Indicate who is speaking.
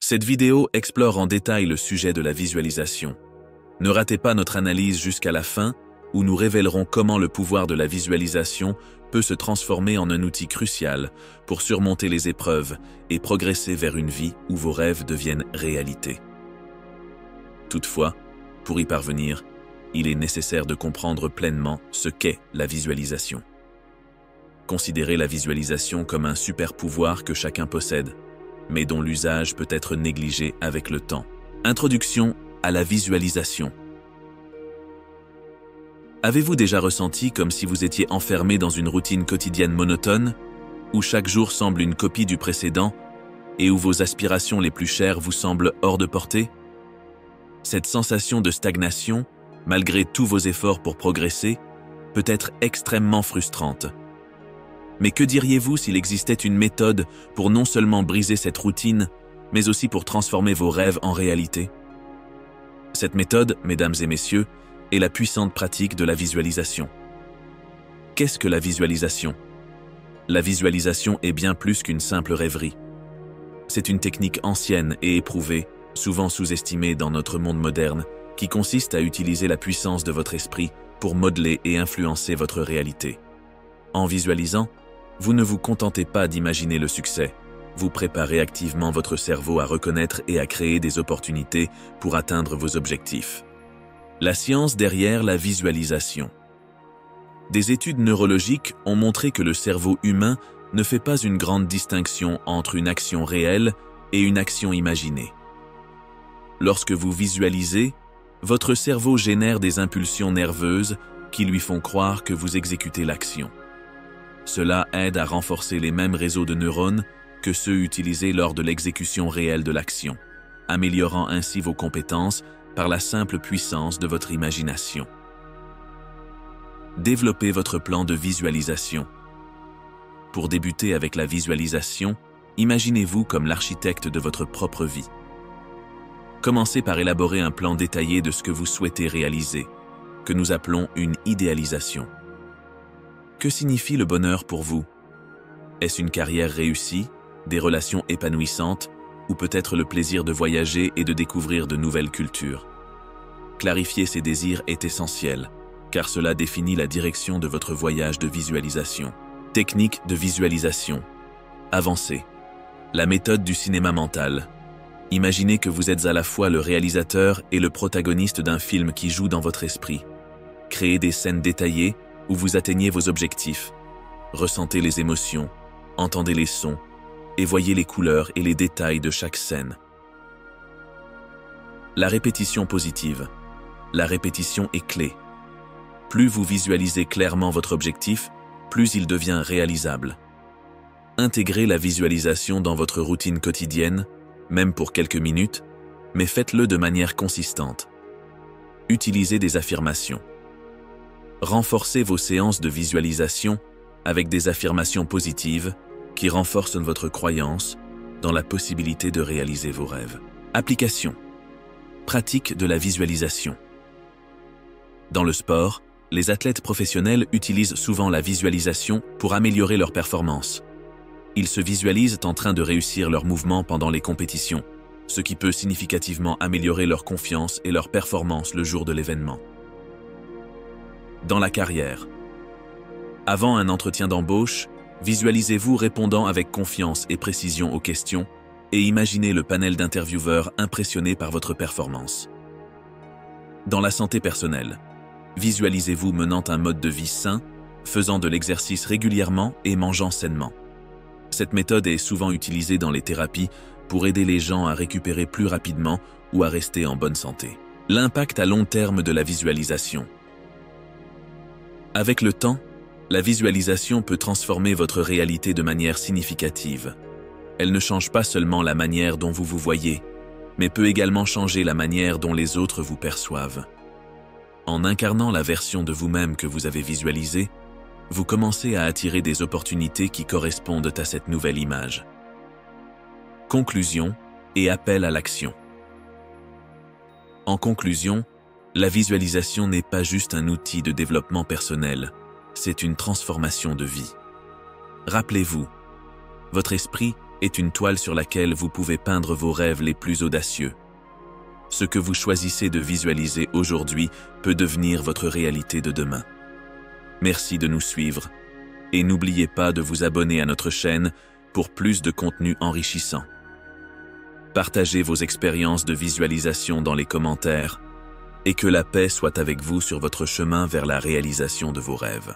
Speaker 1: Cette vidéo explore en détail le sujet de la visualisation. Ne ratez pas notre analyse jusqu'à la fin, où nous révélerons comment le pouvoir de la visualisation peut se transformer en un outil crucial pour surmonter les épreuves et progresser vers une vie où vos rêves deviennent réalité. Toutefois, pour y parvenir, il est nécessaire de comprendre pleinement ce qu'est la visualisation. Considérez la visualisation comme un super pouvoir que chacun possède, mais dont l'usage peut être négligé avec le temps. Introduction à la visualisation. Avez-vous déjà ressenti comme si vous étiez enfermé dans une routine quotidienne monotone, où chaque jour semble une copie du précédent et où vos aspirations les plus chères vous semblent hors de portée? Cette sensation de stagnation, malgré tous vos efforts pour progresser, peut être extrêmement frustrante. Mais que diriez-vous s'il existait une méthode pour non seulement briser cette routine, mais aussi pour transformer vos rêves en réalité? Cette méthode, mesdames et messieurs, est la puissante pratique de la visualisation. Qu'est-ce que la visualisation? La visualisation est bien plus qu'une simple rêverie. C'est une technique ancienne et éprouvée, souvent sous-estimée dans notre monde moderne, qui consiste à utiliser la puissance de votre esprit pour modeler et influencer votre réalité. En visualisant, vous ne vous contentez pas d'imaginer le succès, vous préparez activement votre cerveau à reconnaître et à créer des opportunités pour atteindre vos objectifs. La science derrière la visualisation. Des études neurologiques ont montré que le cerveau humain ne fait pas une grande distinction entre une action réelle et une action imaginée. Lorsque vous visualisez, votre cerveau génère des impulsions nerveuses qui lui font croire que vous exécutez l'action. Cela aide à renforcer les mêmes réseaux de neurones que ceux utilisés lors de l'exécution réelle de l'action, améliorant ainsi vos compétences par la simple puissance de votre imagination. Développez votre plan de visualisation. Pour débuter avec la visualisation, imaginez-vous comme l'architecte de votre propre vie. Commencez par élaborer un plan détaillé de ce que vous souhaitez réaliser, que nous appelons une idéalisation. Que signifie le bonheur pour vous? Est-ce une carrière réussie, des relations épanouissantes, ou peut-être le plaisir de voyager et de découvrir de nouvelles cultures? Clarifier ces désirs est essentiel, car cela définit la direction de votre voyage de visualisation. Technique de visualisation. Avancée. La méthode du cinéma mental. Imaginez que vous êtes à la fois le réalisateur et le protagoniste d'un film qui joue dans votre esprit. Créez des scènes détaillées où vous atteignez vos objectifs. Ressentez les émotions, entendez les sons, et voyez les couleurs et les détails de chaque scène. La répétition positive. La répétition est clé. Plus vous visualisez clairement votre objectif, plus il devient réalisable. Intégrez la visualisation dans votre routine quotidienne, même pour quelques minutes, mais faites-le de manière consistante. Utilisez des affirmations. Renforcez vos séances de visualisation avec des affirmations positives qui renforcent votre croyance dans la possibilité de réaliser vos rêves. Application. Pratique de la visualisation. Dans le sport, les athlètes professionnels utilisent souvent la visualisation pour améliorer leur performance. Ils se visualisent en train de réussir leurs mouvements pendant les compétitions, ce qui peut significativement améliorer leur confiance et leur performance le jour de l'événement. Dans la carrière. Avant un entretien d'embauche, visualisez-vous répondant avec confiance et précision aux questions et imaginez le panel d'intervieweurs impressionnés par votre performance. Dans la santé personnelle, visualisez-vous menant un mode de vie sain, faisant de l'exercice régulièrement et mangeant sainement. Cette méthode est souvent utilisée dans les thérapies pour aider les gens à récupérer plus rapidement ou à rester en bonne santé. L'impact à long terme de la visualisation. Avec le temps, la visualisation peut transformer votre réalité de manière significative. Elle ne change pas seulement la manière dont vous vous voyez, mais peut également changer la manière dont les autres vous perçoivent. En incarnant la version de vous-même que vous avez visualisée, vous commencez à attirer des opportunités qui correspondent à cette nouvelle image. Conclusion et appel à l'action. En conclusion, la visualisation n'est pas juste un outil de développement personnel, c'est une transformation de vie. Rappelez-vous, votre esprit est une toile sur laquelle vous pouvez peindre vos rêves les plus audacieux. Ce que vous choisissez de visualiser aujourd'hui peut devenir votre réalité de demain. Merci de nous suivre et n'oubliez pas de vous abonner à notre chaîne pour plus de contenu enrichissant. Partagez vos expériences de visualisation dans les commentaires et que la paix soit avec vous sur votre chemin vers la réalisation de vos rêves.